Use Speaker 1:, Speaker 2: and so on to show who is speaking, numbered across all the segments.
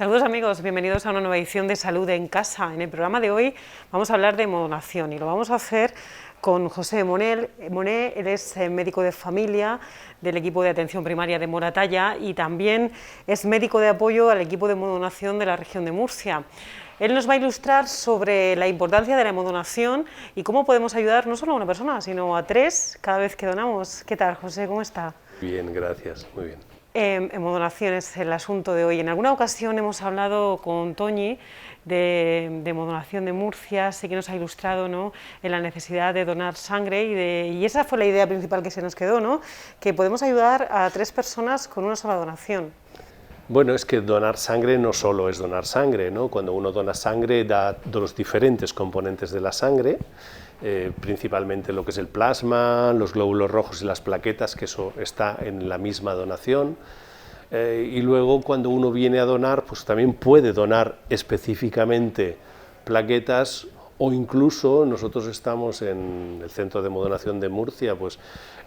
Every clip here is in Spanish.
Speaker 1: Saludos amigos, bienvenidos a una nueva edición de Salud en Casa. En el programa de hoy vamos a hablar de hemodonación y lo vamos a hacer con José Monet. Él es médico de familia del equipo de atención primaria de Moratalla y también es médico de apoyo al equipo de hemodonación de la región de Murcia. Él nos va a ilustrar sobre la importancia de la hemodonación y cómo podemos ayudar no solo a una persona, sino a tres cada vez que donamos. ¿Qué tal, José? ¿Cómo está?
Speaker 2: Bien, gracias, muy bien.
Speaker 1: Hemodonación es el asunto de hoy. En alguna ocasión hemos hablado con Toñi de hemodonación de Murcia, sí que nos ha ilustrado, ¿no?, en la necesidad de donar sangre y esa fue la idea principal que se nos quedó, ¿no?, que podemos ayudar a 3 personas con una sola donación.
Speaker 2: Bueno, es que donar sangre no solo es donar sangre, ¿no? Cuando uno dona sangre da los diferentes componentes de la sangre, principalmente lo que es el plasma, los glóbulos rojos y las plaquetas, que eso está en la misma donación. Y luego cuando uno viene a donar, pues también puede donar específicamente plaquetas o incluso nosotros estamos en el Centro de Hemodonación de Murcia, pues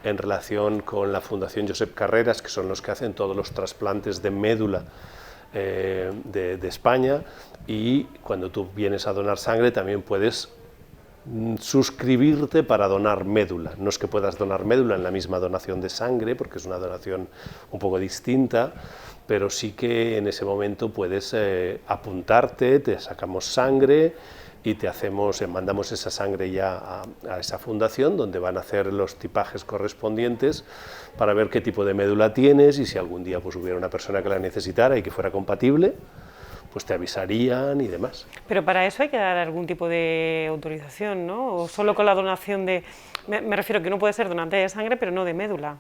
Speaker 2: en relación con la Fundación Josep Carreras, que son los que hacen todos los trasplantes de médula de España, y cuando tú vienes a donar sangre también puedes suscribirte para donar médula. No es que puedas donar médula en la misma donación de sangre, porque es una donación un poco distinta, pero sí que en ese momento puedes apuntarte, te sacamos sangre y te mandamos esa sangre ya a esa fundación, donde van a hacer los tipajes correspondientes para ver qué tipo de médula tienes y si algún día pues hubiera una persona que la necesitara y que fuera compatible, pues te avisarían y demás.
Speaker 1: Pero para eso hay que dar algún tipo de autorización, ¿no? O solo con la donación de... Me refiero que uno puede ser donante de sangre, pero no de médula.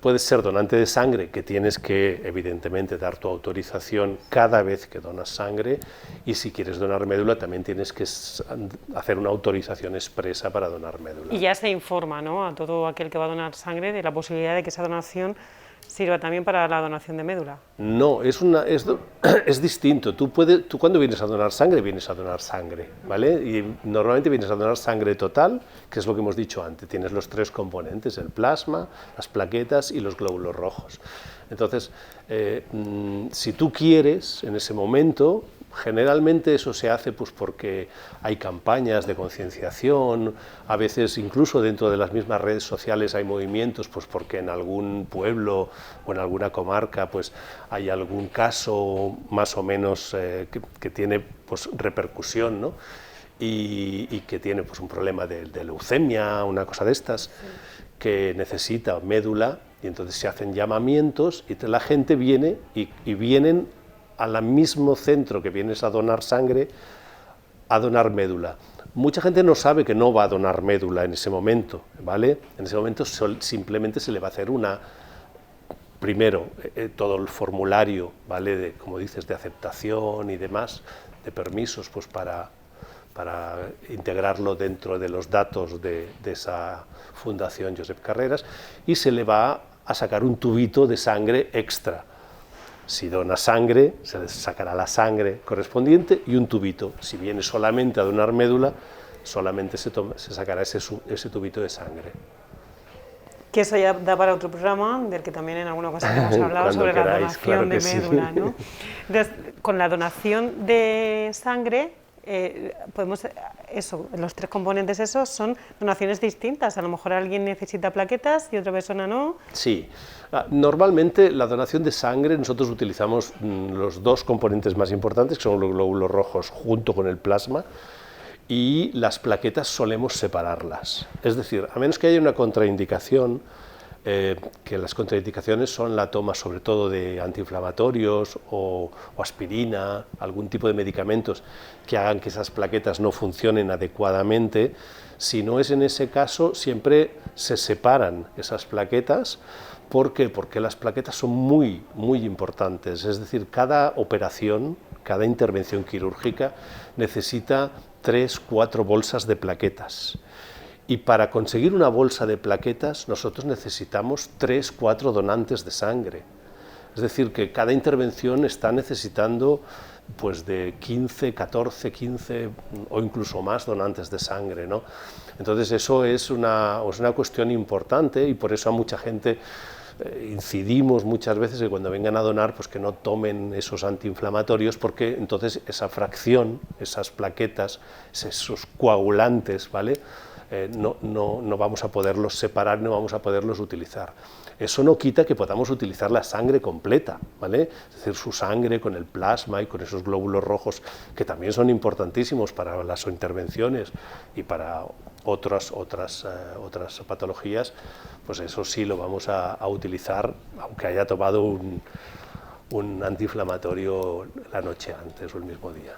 Speaker 2: Puedes ser donante de sangre, que tienes que, evidentemente, dar tu autorización cada vez que donas sangre, y si quieres donar médula también tienes que hacer una autorización expresa para donar médula.
Speaker 1: Y ya se informa, ¿no?, a todo aquel que va a donar sangre de la posibilidad de que esa donación sirva también para la donación de médula.
Speaker 2: No, es distinto. Tú cuando vienes a donar sangre, ¿vale? Y normalmente vienes a donar sangre total, que es lo que hemos dicho antes. Tienes los 3 componentes, el plasma, las plaquetas y los glóbulos rojos. Entonces, si tú quieres, en ese momento, generalmente eso se hace pues porque hay campañas de concienciación, a veces incluso dentro de las mismas redes sociales hay movimientos, pues porque en algún pueblo o en alguna comarca pues hay algún caso más o menos que tiene pues repercusión, ¿no? Y que tiene pues un problema de leucemia, una cosa de estas, sí, que necesita médula, y entonces se hacen llamamientos y la gente viene y vienen al mismo centro que vienes a donar sangre, a donar médula. Mucha gente no sabe que no va a donar médula en ese momento, ¿vale? En ese momento simplemente se le va a hacer primero, todo el formulario, ¿vale?, como dices, de aceptación y demás, de permisos, pues para integrarlo dentro de los datos de esa Fundación Josep Carreras, y se le va a sacar un tubito de sangre extra. Si dona sangre, se le sacará la sangre correspondiente y un tubito. Si viene solamente a donar médula, solamente se sacará ese tubito de sangre.
Speaker 1: Que eso ya da para otro programa, del que también en alguna ocasión hemos hablado sobre la donación, claro, de médula, sí, ¿no? Entonces, con la donación de sangre, los 3 componentes esos son donaciones distintas. A lo mejor alguien necesita plaquetas y otra persona no.
Speaker 2: Sí, normalmente la donación de sangre nosotros utilizamos los 2 componentes más importantes, que son los glóbulos rojos junto con el plasma, y las plaquetas solemos separarlas. Es decir, a menos que haya una contraindicación, que las contraindicaciones son la toma sobre todo de antiinflamatorios o aspirina, algún tipo de medicamentos que hagan que esas plaquetas no funcionen adecuadamente. Si no es en ese caso, siempre se separan esas plaquetas. ¿Por qué? Porque las plaquetas son muy, muy importantes. Es decir, cada operación, cada intervención quirúrgica necesita 3 o 4 bolsas de plaquetas. Y para conseguir una bolsa de plaquetas nosotros necesitamos 3 o 4 donantes de sangre. Es decir, que cada intervención está necesitando pues de 15, 14, 15 o incluso más donantes de sangre, ¿no? Entonces eso es una cuestión importante, y por eso a mucha gente incidimos muchas veces que cuando vengan a donar, pues que no tomen esos antiinflamatorios, porque entonces esa fracción, esas plaquetas, esos coagulantes, ¿vale? No vamos a poderlos separar, no vamos a poderlos utilizar. Eso no quita que podamos utilizar la sangre completa, ¿vale? Es decir, su sangre con el plasma y con esos glóbulos rojos, que también son importantísimos para las intervenciones y para otras patologías, pues eso sí lo vamos a utilizar, aunque haya tomado un antiinflamatorio la noche antes o el mismo día.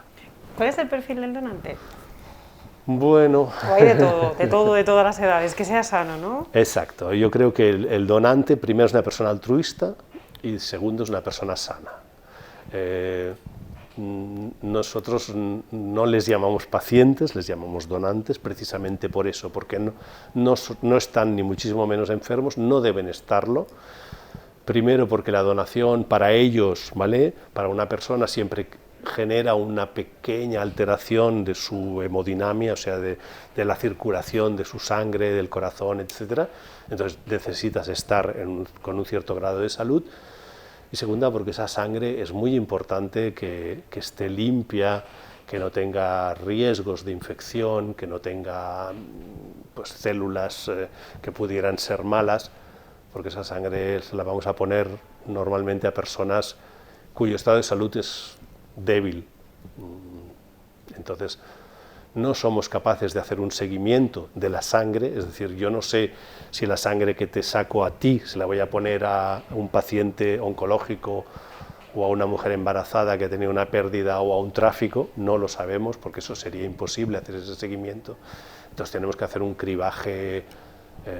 Speaker 1: ¿Cuál es el perfil del donante?
Speaker 2: Bueno...
Speaker 1: O hay de todas las edades, que sea sano, ¿no?
Speaker 2: Exacto, yo creo que el donante primero es una persona altruista y segundo es una persona sana. Nosotros no les llamamos pacientes, les llamamos donantes precisamente por eso, porque no están ni muchísimo menos enfermos, no deben estarlo. Primero porque la donación para ellos, ¿vale? Para una persona siempre genera una pequeña alteración de su hemodinamia, o sea, de la circulación de su sangre, del corazón, etc. Entonces necesitas estar con un cierto grado de salud. Y segunda, porque esa sangre es muy importante que esté limpia, que no tenga riesgos de infección, que no tenga pues, células que pudieran ser malas, porque esa sangre se la vamos a poner normalmente a personas cuyo estado de salud es débil. Entonces, no somos capaces de hacer un seguimiento de la sangre, es decir, yo no sé si la sangre que te saco a ti se la voy a poner a un paciente oncológico o a una mujer embarazada que ha tenido una pérdida o a un tráfico, no lo sabemos porque eso sería imposible hacer ese seguimiento. Entonces tenemos que hacer un cribaje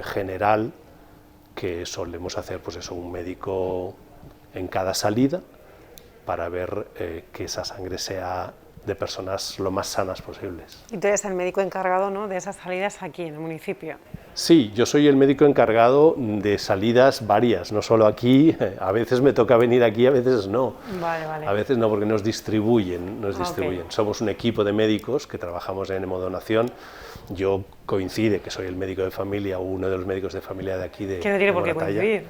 Speaker 2: general que solemos hacer, pues eso, un médico en cada salida para ver que esa sangre sea de personas lo más sanas posibles.
Speaker 1: Y tú eres el médico encargado, ¿no?, de esas salidas aquí en el municipio.
Speaker 2: Sí, yo soy el médico encargado de salidas varias, no solo aquí, a veces me toca venir aquí, a veces no.
Speaker 1: Vale, vale.
Speaker 2: A veces no, porque nos distribuyen.
Speaker 1: Okay.
Speaker 2: Somos un equipo de médicos que trabajamos en hemodonación. Yo coincide que soy el médico de familia o uno de los médicos de familia de aquí de
Speaker 1: Que no tiene por qué
Speaker 2: Moratalla.
Speaker 1: coincidir.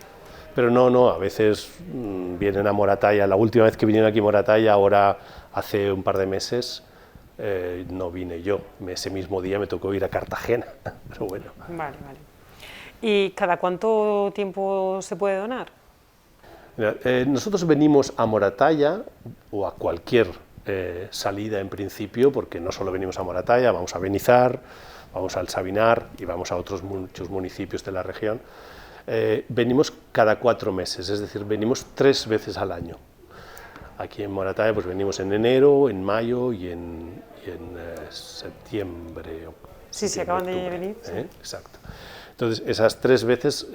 Speaker 2: Pero no, a veces vienen a Moratalla. La última vez que vinieron aquí a Moratalla, ahora hace un par de meses, no vine yo. Ese mismo día me tocó ir a Cartagena, pero bueno.
Speaker 1: Vale, vale. ¿Y cada cuánto tiempo se puede donar?
Speaker 2: Mira, nosotros venimos a Moratalla o a cualquier salida en principio, porque no solo venimos a Moratalla, vamos a Benizar, vamos al Sabinar y vamos a otros muchos municipios de la región. Venimos cada 4 meses, es decir, venimos 3 veces al año. Aquí en Moratalla pues venimos en enero, en mayo y en septiembre.
Speaker 1: Sí, se acaban de venir. Sí.
Speaker 2: Exacto. Entonces, esas 3 veces,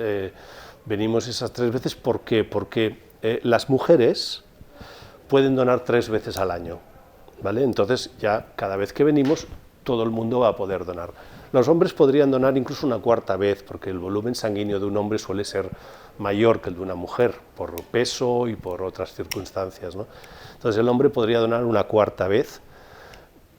Speaker 2: venimos esas 3 veces, ¿por qué? Porque las mujeres pueden donar 3 veces al año, ¿vale? Entonces, ya cada vez que venimos, todo el mundo va a poder donar. Los hombres podrían donar incluso una 4ª vez, porque el volumen sanguíneo de un hombre suele ser mayor que el de una mujer, por peso y por otras circunstancias, ¿no? Entonces el hombre podría donar una 4ª vez,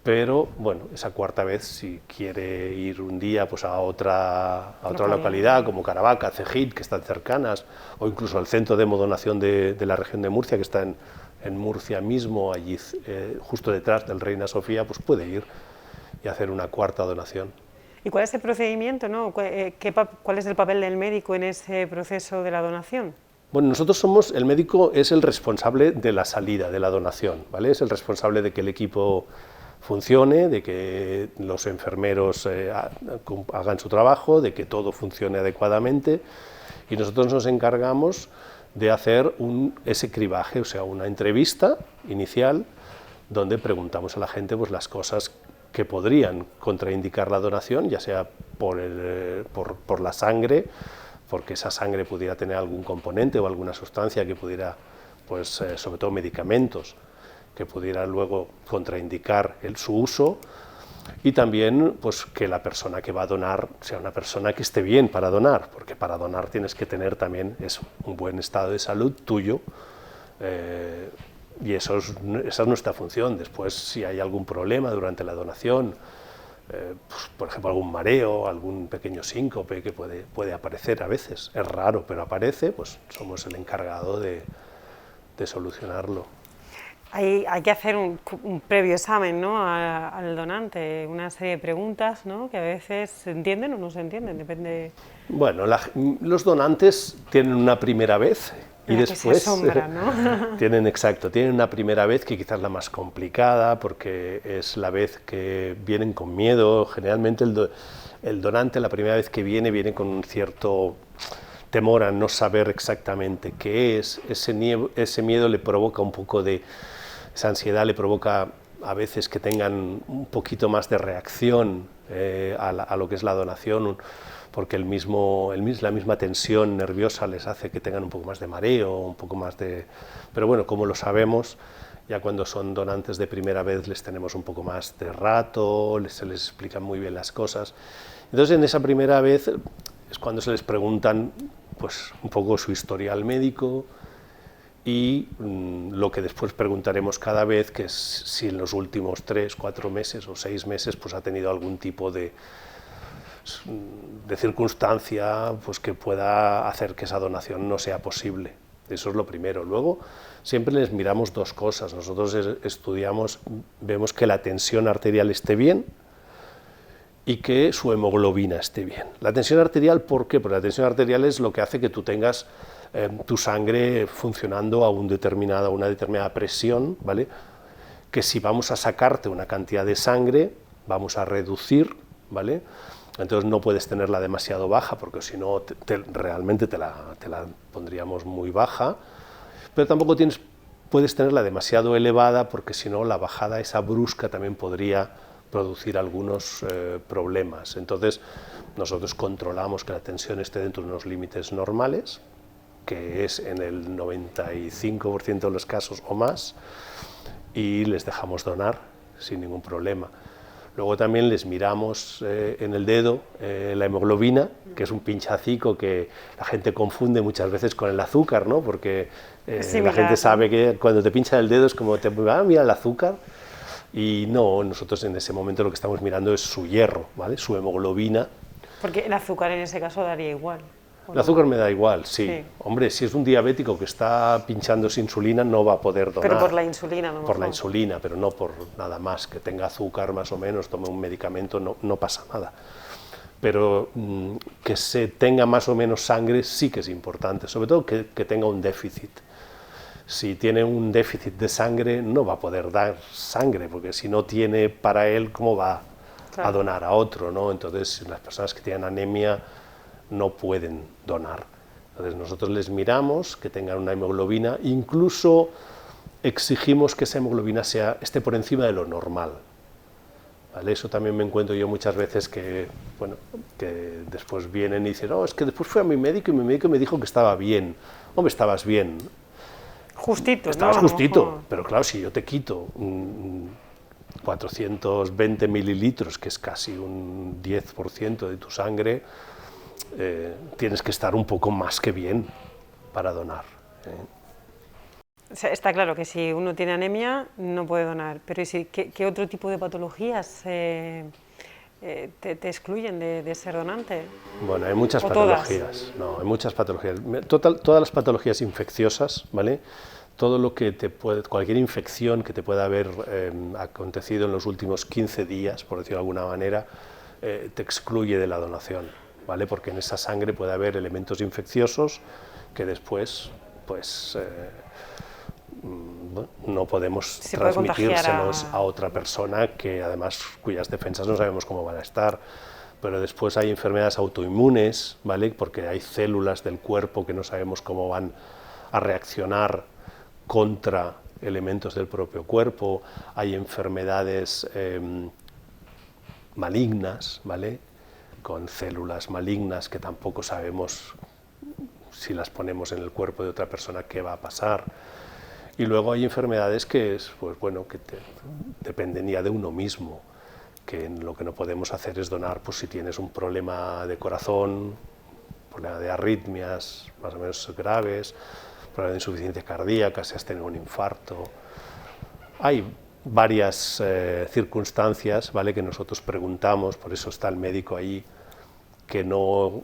Speaker 2: pero bueno, esa 4ª vez, si quiere ir un día pues, a otra localidad, como Caravaca, Cegit, que están cercanas, o incluso al centro de hemodonación de la región de Murcia, que está en Murcia mismo, allí justo detrás del Reina Sofía, pues puede ir y hacer una 4ª donación.
Speaker 1: ¿Y cuál es el procedimiento, no? ¿Cuál es el papel del médico en ese proceso de la donación?
Speaker 2: Bueno, el médico es el responsable de la salida, de la donación, ¿vale? Es el responsable de que el equipo funcione, de que los enfermeros hagan su trabajo, de que todo funcione adecuadamente, y nosotros nos encargamos de hacer ese cribaje, o sea, una entrevista inicial donde preguntamos a la gente pues, las cosas que podrían contraindicar la donación, ya sea por la sangre, porque esa sangre pudiera tener algún componente o alguna sustancia que pudiera, pues sobre todo medicamentos, que pudiera luego contraindicar su uso, y también pues, que la persona que va a donar sea una persona que esté bien para donar, porque para donar tienes que tener también un buen estado de salud tuyo, y esa es nuestra función. Después, si hay algún problema durante la donación, pues, por ejemplo, algún mareo, algún pequeño síncope que puede aparecer a veces. Es raro, pero aparece, pues somos el encargado de solucionarlo.
Speaker 1: Hay que hacer un previo examen, ¿no?, al donante, una serie de preguntas, ¿no?, que a veces se entienden o no se entienden, depende.
Speaker 2: Bueno, los donantes tienen una primera vez y después
Speaker 1: ¿no?
Speaker 2: tienen una primera vez que quizás la más complicada, porque es la vez que vienen con miedo. Generalmente el donante la primera vez que viene con un cierto temor a no saber exactamente qué es. Ese miedo le provoca un poco de... Esa ansiedad le provoca a veces que tengan un poquito más de reacción a lo que es la donación, porque la misma tensión nerviosa les hace que tengan un poco más de mareo, un poco más de... Pero bueno, como lo sabemos, ya cuando son donantes de primera vez les tenemos un poco más de rato, se les explican muy bien las cosas. Entonces, en esa primera vez es cuando se les preguntan pues un poco su historial médico, y lo que después preguntaremos cada vez, que es si en los últimos 3, 4 meses o 6 meses pues ha tenido algún tipo de circunstancia pues que pueda hacer que esa donación no sea posible. Eso es lo primero. Luego siempre les miramos dos cosas. Nosotros estudiamos, vemos que la tensión arterial esté bien y que su hemoglobina esté bien. La tensión arterial, ¿por qué? Porque la tensión arterial es lo que hace que tú tengas tu sangre funcionando a una determinada presión, ¿vale? Que si vamos a sacarte una cantidad de sangre, vamos a reducir, ¿vale? Entonces no puedes tenerla demasiado baja, porque si no realmente te la pondríamos muy baja, pero tampoco puedes tenerla demasiado elevada, porque si no la bajada esa brusca también podría producir algunos problemas. Entonces nosotros controlamos que la tensión esté dentro de unos límites normales, que es en el 95% de los casos o más, y les dejamos donar sin ningún problema. Luego también les miramos en el dedo la hemoglobina, que es un pinchacico que la gente confunde muchas veces con el azúcar, ¿no? Porque la gente sabe que cuando te pincha el dedo es como, mira el azúcar, y no, nosotros en ese momento lo que estamos mirando es su hierro, ¿vale? Su hemoglobina.
Speaker 1: Porque el azúcar en ese caso daría igual.
Speaker 2: El azúcar me da igual, sí. Hombre, si es un diabético que está pinchándose insulina, no va a poder donar.
Speaker 1: Pero por la insulina, ¿no?
Speaker 2: Por la insulina, pero no por nada más. Que tenga azúcar más o menos, tome un medicamento, no pasa nada. Pero que se tenga más o menos sangre sí que es importante, sobre todo que tenga un déficit. Si tiene un déficit de sangre, no va a poder dar sangre, porque si no tiene para él, ¿cómo va a donar a otro, ¿no? Entonces, las personas que tienen anemia no pueden donar. Entonces nosotros les miramos que tengan una hemoglobina, incluso exigimos que esa hemoglobina esté por encima de lo normal. ¿Vale? Eso también me encuentro yo muchas veces que después vienen y dicen, es que después fui a mi médico y mi médico me dijo que estaba bien. Hombre, estabas bien.
Speaker 1: Justito,
Speaker 2: estabas justito, pero claro, si yo te quito 420 mililitros, que es casi un 10% de tu sangre, tienes que estar un poco más que bien para donar.
Speaker 1: O sea, está claro que si uno tiene anemia no puede donar, pero ¿qué otro tipo de patologías te excluyen de ser donante?
Speaker 2: Bueno, hay muchas patologías. No, hay muchas patologías. Todas las patologías infecciosas, ¿vale? Todo lo que cualquier infección que te pueda haber acontecido en los últimos 15 días, por decirlo de alguna manera, te excluye de la donación. ¿Vale? Porque en esa sangre puede haber elementos infecciosos que después pues, no podemos transmitírselos a otra persona, que además cuyas defensas no sabemos cómo van a estar. Pero después hay enfermedades autoinmunes, ¿vale? Porque hay células del cuerpo que no sabemos cómo van a reaccionar contra elementos del propio cuerpo. Hay enfermedades malignas, ¿vale? Con células malignas que tampoco sabemos si las ponemos en el cuerpo de otra persona qué va a pasar. Y luego hay enfermedades que, pues bueno, que dependen ya de uno mismo, que lo que no podemos hacer es donar pues, si tienes un problema de corazón, problema de arritmias más o menos graves, problema de insuficiencia cardíaca, si has tenido un infarto. Hay varias circunstancias, ¿vale?, que nosotros preguntamos, por eso está el médico ahí, que no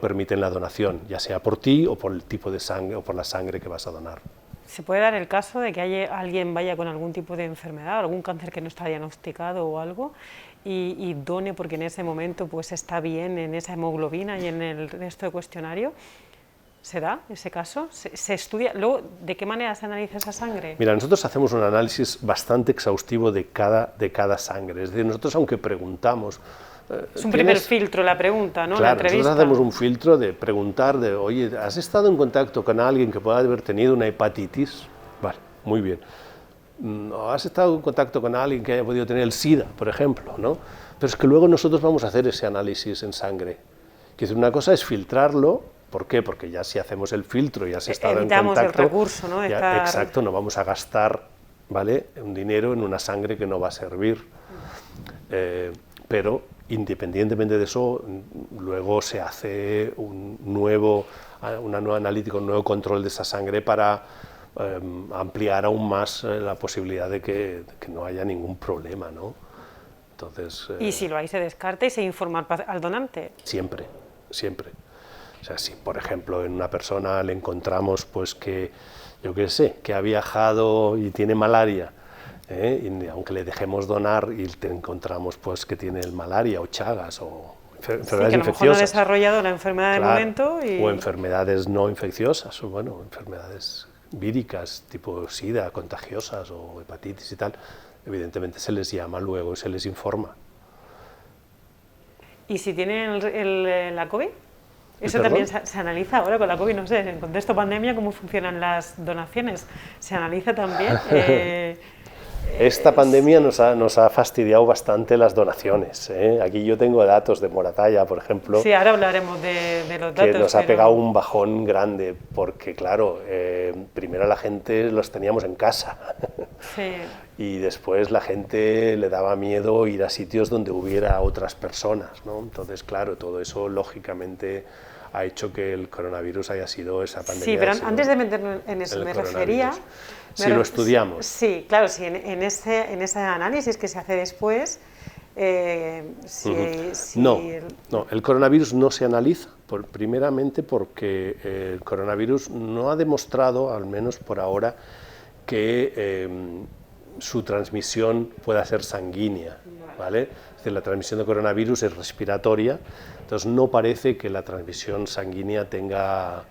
Speaker 2: permiten la donación, ya sea por ti o por el tipo de sangre o por la sangre que vas a donar.
Speaker 1: ¿Se puede dar el caso de que alguien vaya con algún tipo de enfermedad, algún cáncer que no está diagnosticado o algo, y done porque en ese momento pues está bien en esa hemoglobina y en el resto de cuestionario? ¿Se da ese caso? ¿Se estudia? Luego, ¿de qué manera se analiza esa sangre?
Speaker 2: Mira, nosotros hacemos un análisis bastante exhaustivo de cada sangre, es decir, nosotros aunque preguntamos...
Speaker 1: Es un primer filtro la pregunta, ¿no?
Speaker 2: Claro,
Speaker 1: la entrevista.
Speaker 2: nosotros hacemos un filtro de preguntar, oye, ¿has estado en contacto con alguien que pueda haber tenido una hepatitis? Vale, muy bien. ¿Has estado en contacto con alguien que haya podido tener el SIDA, por ejemplo? ¿No? Pero es que luego nosotros vamos a hacer ese análisis en sangre. Que es una cosa es filtrarlo. ¿Por qué? Porque ya si hacemos el filtro y has estado en contacto...
Speaker 1: Evitamos el recurso, ¿no?
Speaker 2: Exacto, no vamos a gastar, ¿vale?, un dinero en una sangre que no va a servir. Pero independientemente de eso, luego se hace un nuevo analítico, un nuevo control de esa sangre para ampliar aún más la posibilidad de que no haya ningún problema, ¿no? Entonces,
Speaker 1: y si lo hay, se descarta y se informa al donante.
Speaker 2: Siempre, siempre. O sea, si por ejemplo en una persona le encontramos pues que, yo qué sé, que ha viajado y tiene malaria, y aunque le dejemos donar y te encontramos pues que tiene el malaria o Chagas o enfermedades
Speaker 1: que a lo mejor
Speaker 2: infecciosas.
Speaker 1: no ha desarrollado la enfermedad de momento.
Speaker 2: O enfermedades no infecciosas, o bueno, enfermedades víricas tipo SIDA, contagiosas o hepatitis y tal, evidentemente se les llama luego, se les informa.
Speaker 1: ¿Y si tienen la COVID? Eso
Speaker 2: ¿Perdón?
Speaker 1: también se analiza ahora con la COVID, no sé, en contexto pandemia, cómo funcionan las donaciones. ¿Se analiza también?
Speaker 2: Esta pandemia nos ha fastidiado bastante las donaciones. Aquí yo tengo datos de Moratalla, por ejemplo.
Speaker 1: Sí, ahora hablaremos de los datos.
Speaker 2: Que nos ha pegado un bajón grande, porque claro, primero la gente los teníamos en casa.
Speaker 1: Sí.
Speaker 2: Y después la gente le daba miedo ir a sitios donde hubiera otras personas, ¿no? Entonces, claro, todo eso lógicamente ha hecho que el coronavirus haya sido esa pandemia.
Speaker 1: Sí, pero antes de meternos en eso, me refería...
Speaker 2: Si lo estudiamos.
Speaker 1: Sí, claro, sí, en ese análisis que se hace después...
Speaker 2: No, el coronavirus no se analiza, primeramente porque el coronavirus no ha demostrado, al menos por ahora, que su transmisión pueda ser sanguínea, ¿vale? Es decir, la transmisión de coronavirus es respiratoria, entonces no parece que la transmisión sanguínea tenga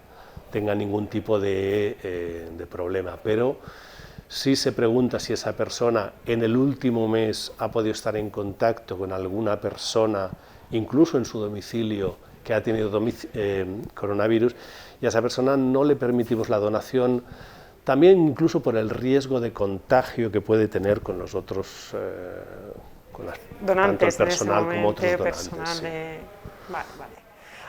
Speaker 2: ningún tipo de problema, pero si se pregunta si esa persona en el último mes ha podido estar en contacto con alguna persona, incluso en su domicilio, que ha tenido coronavirus, y a esa persona no le permitimos la donación, también incluso por el riesgo de contagio que puede tener con los otros,
Speaker 1: donantes,
Speaker 2: tanto el personal como otros donantes.
Speaker 1: Sí. Vale.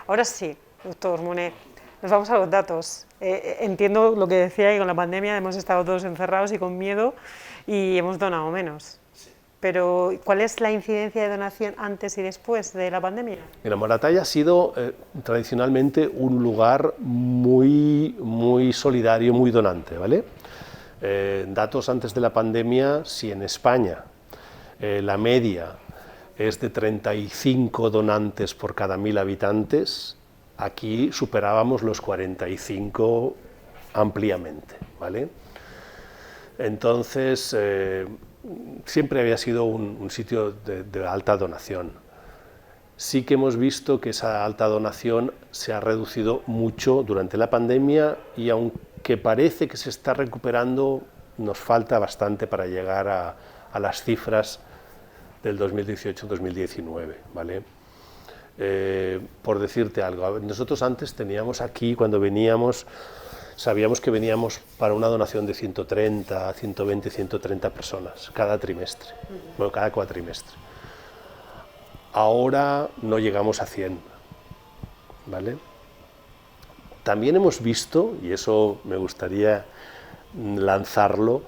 Speaker 1: Ahora sí, doctor Monet, nos vamos a los datos. Entiendo lo que decía, que con la pandemia hemos estado todos encerrados y con miedo y hemos donado menos. Sí. Pero, ¿cuál es la incidencia de donación antes y después de la pandemia?
Speaker 2: Mira, Moratalla ha sido tradicionalmente un lugar muy solidario, muy donante, ¿vale? Datos antes de la pandemia, si en España la media es de 35 donantes por cada 1000 habitantes, aquí superábamos los 45 ampliamente, ¿vale? Entonces, siempre había sido un sitio de alta donación. Sí que hemos visto que esa alta donación se ha reducido mucho durante la pandemia y aunque parece que se está recuperando, nos falta bastante para llegar a las cifras del 2018-2019, ¿vale? Por decirte algo, nosotros antes teníamos aquí, cuando veníamos, sabíamos que veníamos para una donación de 130, 120, 130 personas cada trimestre, bueno, cada cuatrimestre. Ahora no llegamos a 100, ¿vale? También hemos visto, y eso me gustaría lanzarlo,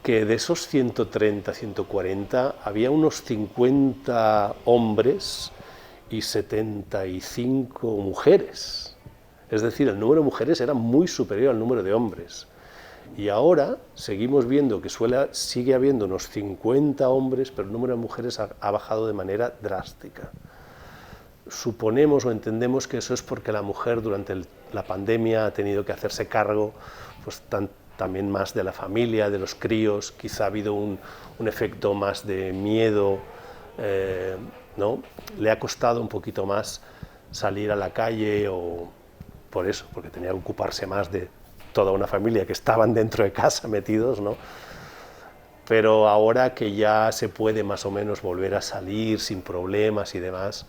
Speaker 2: que de esos 130, 140, había unos 50 hombres y 75 mujeres. Es decir, el número de mujeres era muy superior al número de hombres. Y ahora seguimos viendo que sigue habiendo unos 50 hombres, pero el número de mujeres ha bajado de manera drástica. Suponemos o entendemos que eso es porque la mujer durante la pandemia ha tenido que hacerse cargo pues, también más de la familia, de los críos, quizá ha habido un efecto más de miedo, ¿no? Le ha costado un poquito más salir a la calle o por eso, porque tenía que ocuparse más de toda una familia que estaban dentro de casa metidos, ¿no? Pero ahora que ya se puede más o menos volver a salir sin problemas y demás,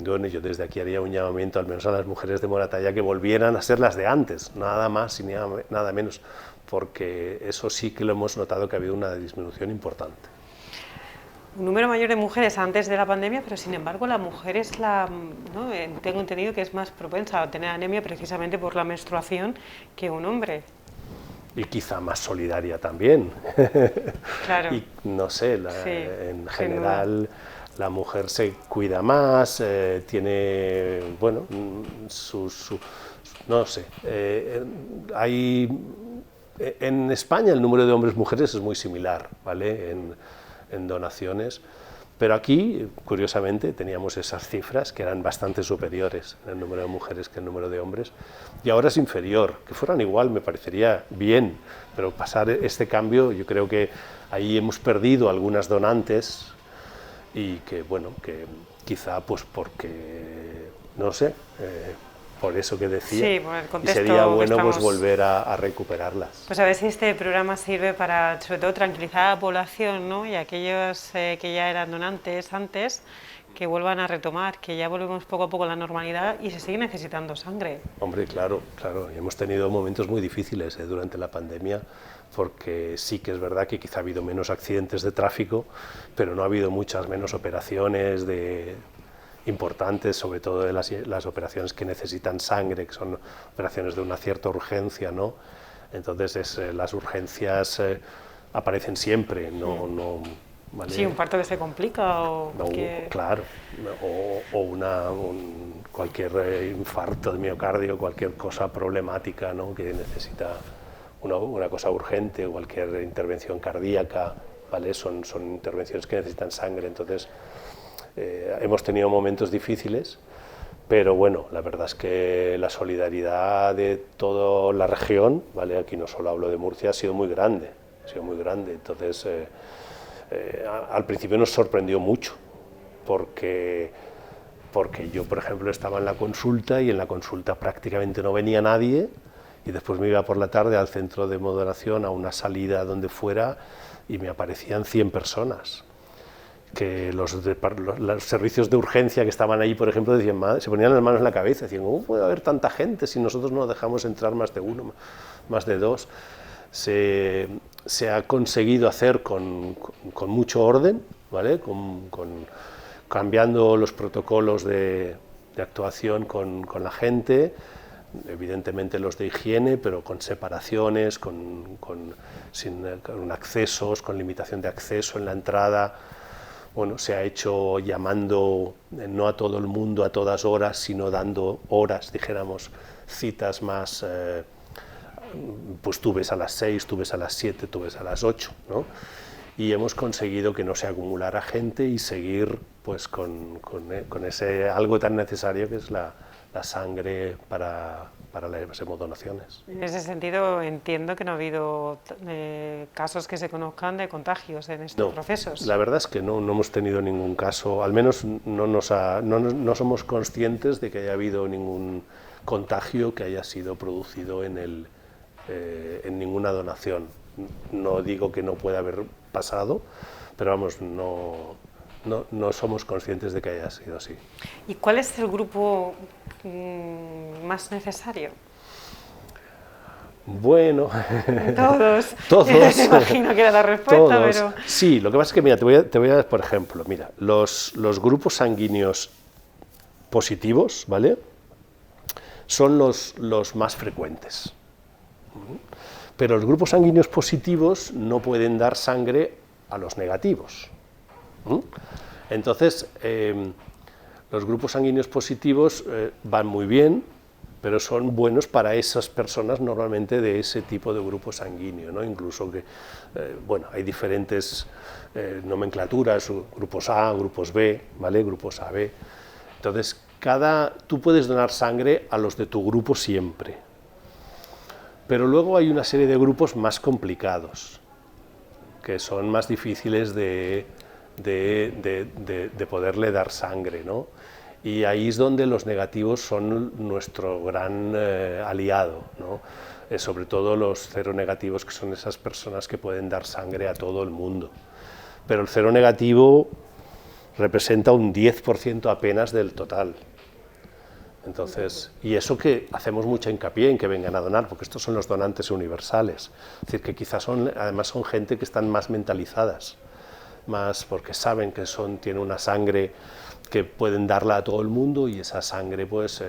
Speaker 2: bueno, yo desde aquí haría un llamamiento al menos a las mujeres de Moratalla que volvieran a ser las de antes, nada más y nada menos, porque eso sí que lo hemos notado que ha habido una disminución importante.
Speaker 1: Un número mayor de mujeres antes de la pandemia, pero sin embargo la mujer es ¿no? Tengo entendido que es más propensa a tener anemia precisamente por la menstruación que un hombre.
Speaker 2: Y quizá más solidaria también.
Speaker 1: Claro.
Speaker 2: Y no sé,
Speaker 1: Sí,
Speaker 2: en general la mujer se cuida más, tiene, bueno, no sé, en España el número de hombres-mujeres es muy similar, ¿vale? En donaciones, pero aquí, curiosamente, teníamos esas cifras que eran bastante superiores en el número de mujeres que el número de hombres, y ahora es inferior. Que fueran igual me parecería bien, pero pasar este cambio, yo creo que ahí hemos perdido algunas donantes, y que, bueno, que quizá pues porque, no sé, por eso que decía,
Speaker 1: sí, por el contexto
Speaker 2: y sería bueno
Speaker 1: estamos...
Speaker 2: pues volver a recuperarlas.
Speaker 1: Pues a ver si este programa sirve para, sobre todo, tranquilizar a la población, ¿no? Y aquellos que ya eran donantes antes, que vuelvan a retomar, que ya volvemos poco a poco a la normalidad y se sigue necesitando sangre.
Speaker 2: Hombre, claro, claro, y hemos tenido momentos muy difíciles durante la pandemia, porque sí que es verdad que quizá ha habido menos accidentes de tráfico, pero no ha habido muchas menos operaciones importantes, sobre todo de las operaciones que necesitan sangre, que son operaciones de una cierta urgencia, ¿no? Entonces las urgencias aparecen siempre, no ¿vale?
Speaker 1: Sí, un parto que se complica o
Speaker 2: no,
Speaker 1: que...
Speaker 2: Claro, o cualquier infarto de miocardio, cualquier cosa problemática, ¿no? Que necesita una cosa urgente, cualquier intervención cardíaca, ¿vale? Son intervenciones que necesitan sangre, entonces hemos tenido momentos difíciles, pero bueno, la verdad es que la solidaridad de toda la región, ¿vale? Aquí no solo hablo de Murcia, ha sido muy grande, entonces al principio nos sorprendió mucho, porque yo, por ejemplo, estaba en la consulta y en la consulta prácticamente no venía nadie, y después me iba por la tarde al centro de moderación, a una salida donde fuera, y me aparecían 100 personas. Que los servicios de urgencia que estaban ahí, por ejemplo, decían, se ponían las manos en la cabeza, decían, ¿cómo puede haber tanta gente si nosotros no dejamos entrar más de uno, más de dos? Se ha conseguido hacer con mucho orden, ¿vale? Cambiando los protocolos de actuación con la gente, evidentemente los de higiene, pero con separaciones, con accesos, con limitación de acceso en la entrada. Bueno, se ha hecho llamando no a todo el mundo a todas horas, sino dando horas, dijéramos, citas más, pues tú ves a las 6, tú ves a las 7, tú ves a las 8, ¿no? Y hemos conseguido que no se acumulara gente y seguir pues con ese algo tan necesario que es la sangre para las hemodonaciones.
Speaker 1: En ese sentido entiendo que no ha habido casos que se conozcan de contagios en estos procesos.
Speaker 2: La verdad es que no hemos tenido ningún caso, al menos no somos conscientes de que haya habido ningún contagio que haya sido producido en ninguna donación. No digo que no pueda haber pasado, pero vamos, no somos conscientes de que haya sido así.
Speaker 1: ¿Y cuál es el grupo más necesario?
Speaker 2: Bueno,
Speaker 1: todos.
Speaker 2: Todos.
Speaker 1: Me imagino que era la respuesta,
Speaker 2: todos.
Speaker 1: Pero...
Speaker 2: Sí, lo que pasa es que, mira, te voy a dar, por ejemplo, mira, los grupos sanguíneos positivos, ¿vale? Son los más frecuentes. Pero los grupos sanguíneos positivos no pueden dar sangre a los negativos. Entonces, los grupos sanguíneos positivos van muy bien, pero son buenos para esas personas normalmente de ese tipo de grupo sanguíneo, ¿no? Incluso que, bueno, hay diferentes nomenclaturas, grupos A, grupos B, ¿vale? Grupos A, B. Entonces, tú puedes donar sangre a los de tu grupo siempre, pero luego hay una serie de grupos más complicados, que son más difíciles de poderle dar sangre, ¿no? Y ahí es donde los negativos son nuestro gran aliado, ¿no? Sobre todo los ceronegativos, que son esas personas que pueden dar sangre a todo el mundo. Pero el ceronegativo representa un 10% apenas del total. Entonces, y eso que hacemos mucha hincapié en que vengan a donar, porque estos son los donantes universales. Es decir, que quizás además son gente que están más mentalizadas, más porque saben que tienen una sangre que pueden darla a todo el mundo y esa sangre pues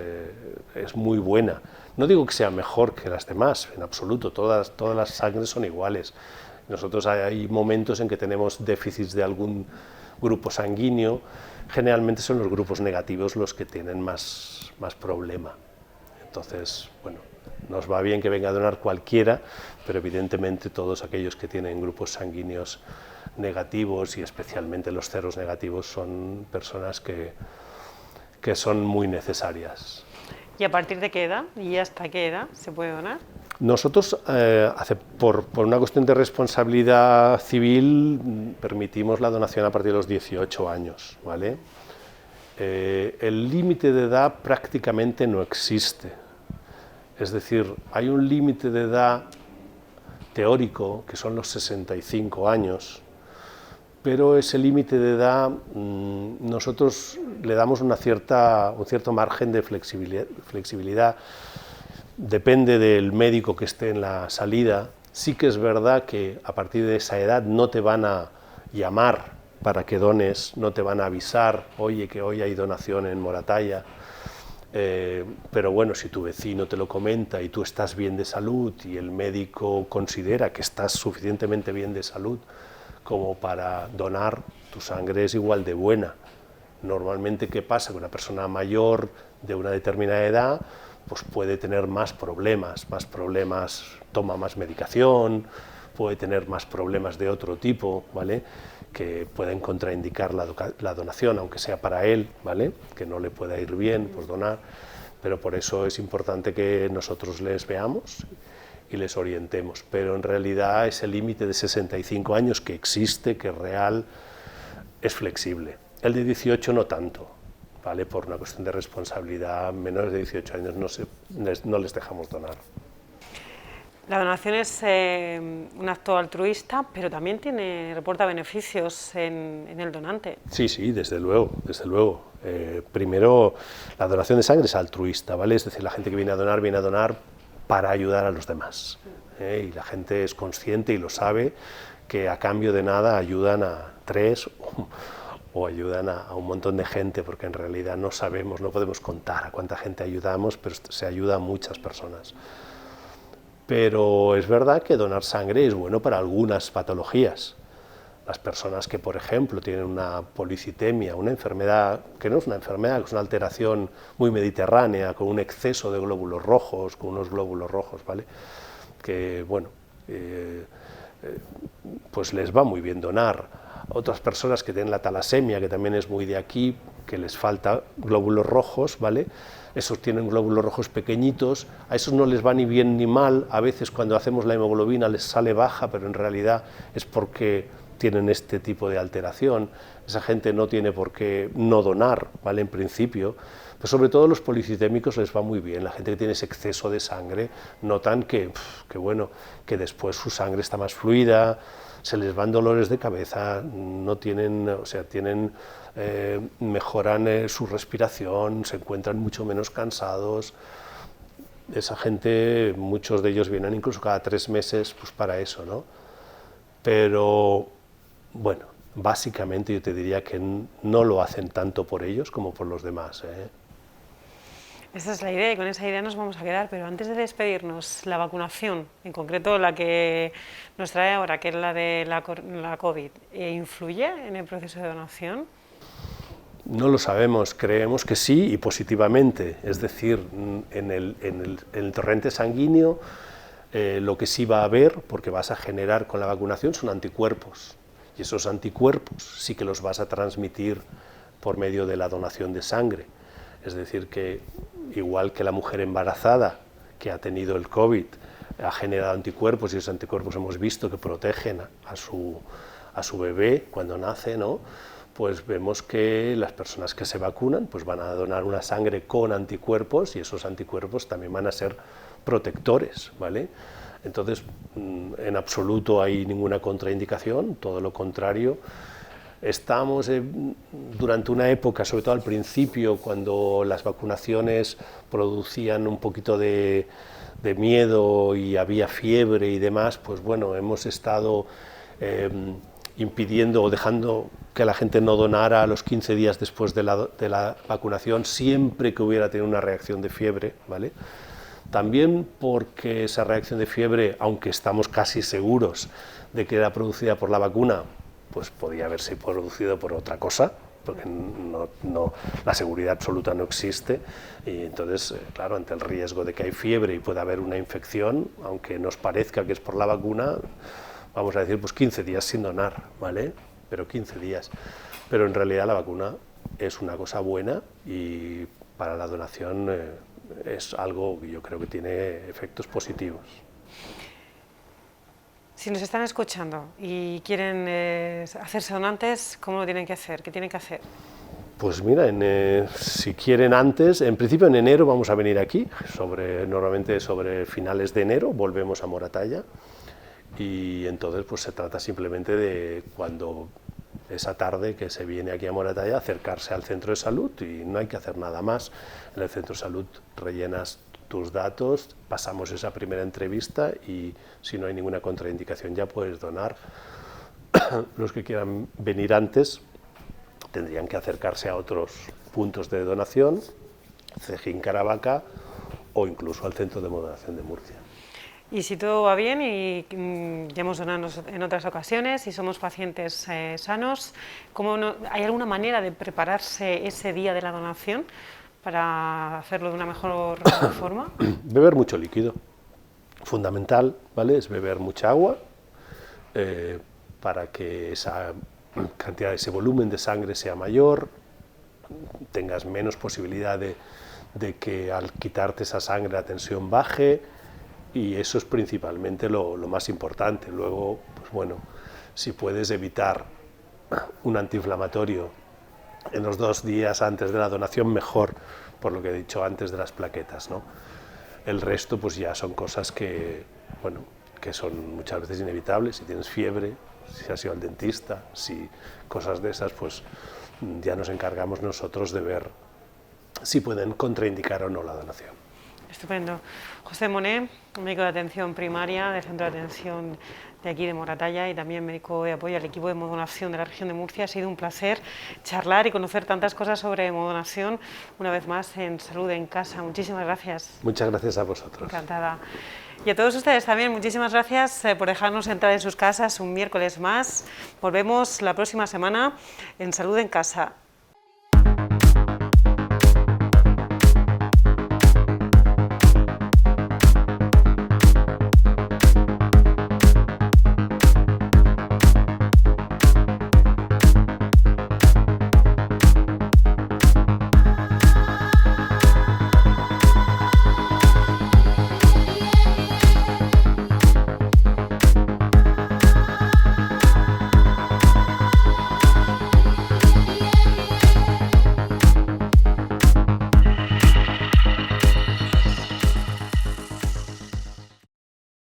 Speaker 2: es muy buena. No digo que sea mejor que las demás, en absoluto, todas las sangres son iguales. Nosotros hay momentos en que tenemos déficits de algún grupo sanguíneo, generalmente son los grupos negativos los que tienen más problema. Entonces, bueno, nos va bien que venga a donar cualquiera, pero evidentemente todos aquellos que tienen grupos sanguíneos negativos y especialmente los ceros negativos son personas que son muy necesarias.
Speaker 1: ¿Y a partir de qué edad y hasta qué edad se puede donar?
Speaker 2: Nosotros, por una cuestión de responsabilidad civil, permitimos la donación a partir de los 18 años, ¿vale? El límite de edad prácticamente no existe. Es decir, hay un límite de edad teórico, que son los 65 años, pero ese límite de edad nosotros le damos un cierto margen de flexibilidad, depende del médico que esté en la salida. Sí que es verdad que a partir de esa edad no te van a llamar para que dones, no te van a avisar, oye, que hoy hay donación en Moratalla, pero bueno, si tu vecino te lo comenta y tú estás bien de salud y el médico considera que estás suficientemente bien de salud como para donar, tu sangre es igual de buena. Normalmente, ¿qué pasa? Que una persona mayor de una determinada edad pues puede tener más problemas, toma más medicación, puede tener más problemas de otro tipo, ¿vale? Que pueden contraindicar la donación, aunque sea para él, ¿vale? Que no le pueda ir bien pues donar, pero por eso es importante que nosotros les veamos y les orientemos, pero en realidad ese límite de 65 años que existe, que es real, es flexible. El de 18 no tanto, ¿vale? Por una cuestión de responsabilidad, menores de 18 años no les dejamos donar.
Speaker 1: La donación es un acto altruista, pero también reporta beneficios en el donante.
Speaker 2: Sí, sí, desde luego, desde luego. Primero, la donación de sangre es altruista, ¿vale? Es decir, la gente que viene a donar para ayudar a los demás. Y la gente es consciente y lo sabe, que a cambio de nada ayudan a 3 o ayudan a un montón de gente, porque en realidad no sabemos, no podemos contar a cuánta gente ayudamos, pero se ayuda a muchas personas. Pero es verdad que donar sangre es bueno para algunas patologías. Las personas que, por ejemplo, tienen una policitemia, una enfermedad que no es una enfermedad, es una alteración muy mediterránea, con un exceso de glóbulos rojos, con unos glóbulos rojos, ¿vale? Que, bueno, pues les va muy bien donar. Otras personas que tienen la talasemia, que también es muy de aquí, que les falta glóbulos rojos, ¿vale? Esos tienen glóbulos rojos pequeñitos, a esos no les va ni bien ni mal, a veces cuando hacemos la hemoglobina les sale baja, pero en realidad es porque tienen este tipo de alteración. Esa gente no tiene por qué no donar, ¿vale? En principio, pero sobre todo los policitémicos les va muy bien. La gente que tiene ese exceso de sangre notan que bueno, que después su sangre está más fluida, se les van dolores de cabeza, no tienen, o sea, mejoran su respiración, se encuentran mucho menos cansados. Esa gente, muchos de ellos vienen incluso cada 3 meses pues para eso, ¿no? Pero bueno, básicamente yo te diría que no lo hacen tanto por ellos como por los demás, ¿eh?
Speaker 1: Esa es la idea y con esa idea nos vamos a quedar, pero antes de despedirnos, la vacunación, en concreto la que nos trae ahora, que es la de la COVID, ¿influye en el proceso de donación?
Speaker 2: No lo sabemos, creemos que sí y positivamente, es decir, en el torrente sanguíneo lo que sí va a haber, porque vas a generar con la vacunación, son anticuerpos, y esos anticuerpos sí que los vas a transmitir por medio de la donación de sangre, es decir, que igual que la mujer embarazada que ha tenido el COVID ha generado anticuerpos, y esos anticuerpos hemos visto que protegen a su bebé cuando nace, ¿no? Pues vemos que las personas que se vacunan pues van a donar una sangre con anticuerpos, y esos anticuerpos también van a ser protectores, ¿vale? Entonces, en absoluto hay ninguna contraindicación, todo lo contrario. Estamos durante una época, sobre todo al principio, cuando las vacunaciones producían un poquito de miedo y había fiebre y demás, pues bueno, hemos estado impidiendo o dejando que la gente no donara a los 15 días después de la vacunación, siempre que hubiera tenido una reacción de fiebre, ¿vale? También porque esa reacción de fiebre, aunque estamos casi seguros de que era producida por la vacuna, pues podía haberse producido por otra cosa, porque la seguridad absoluta no existe, y entonces, claro, ante el riesgo de que hay fiebre y pueda haber una infección, aunque nos parezca que es por la vacuna, vamos a decir, pues 15 días sin donar, ¿vale? Pero 15 días. Pero en realidad la vacuna es una cosa buena, y para la donación es algo que yo creo que tiene efectos positivos.
Speaker 1: Si nos están escuchando y quieren hacerse donantes, ¿cómo lo tienen que hacer? ¿Qué tienen que hacer?
Speaker 2: Pues mira, si quieren antes, en principio en enero vamos a venir aquí, normalmente sobre finales de enero volvemos a Moratalla, y entonces pues se trata simplemente de, cuando esa tarde que se viene aquí a Moratalla, acercarse al centro de salud, y no hay que hacer nada más. En el centro de salud rellenas tus datos, pasamos esa primera entrevista, y si no hay ninguna contraindicación ya puedes donar. Los que quieran venir antes tendrían que acercarse a otros puntos de donación, Cejín, Caravaca, o incluso al Centro de Donación de Murcia.
Speaker 1: Y si todo va bien y ya hemos donado en otras ocasiones y somos pacientes sanos, ¿hay alguna manera de prepararse ese día de la donación para hacerlo de una mejor forma?
Speaker 2: Beber mucho líquido, fundamental, ¿vale? Es beber mucha agua para que esa cantidad, ese volumen de sangre sea mayor, tengas menos posibilidad de que al quitarte esa sangre la tensión baje, y eso es principalmente lo más importante. Luego, pues bueno, si puedes evitar un antiinflamatorio en los 2 días antes de la donación, mejor, por lo que he dicho antes de las plaquetas, ¿no? El resto pues ya son cosas que, bueno, que son muchas veces inevitables. Si tienes fiebre, si has ido al dentista, si cosas de esas, pues ya nos encargamos nosotros de ver si pueden contraindicar o no la donación.
Speaker 1: Estupendo. José Moné, médico de atención primaria del Centro de Atención de aquí de Moratalla, y también médico de apoyo al equipo de hemodonación de la región de Murcia. Ha sido un placer charlar y conocer tantas cosas sobre hemodonación una vez más en Salud en Casa. Muchísimas gracias.
Speaker 2: Muchas gracias a vosotros.
Speaker 1: Encantada. Y a todos ustedes también, muchísimas gracias por dejarnos entrar en sus casas un miércoles más. Volvemos la próxima semana en Salud en Casa.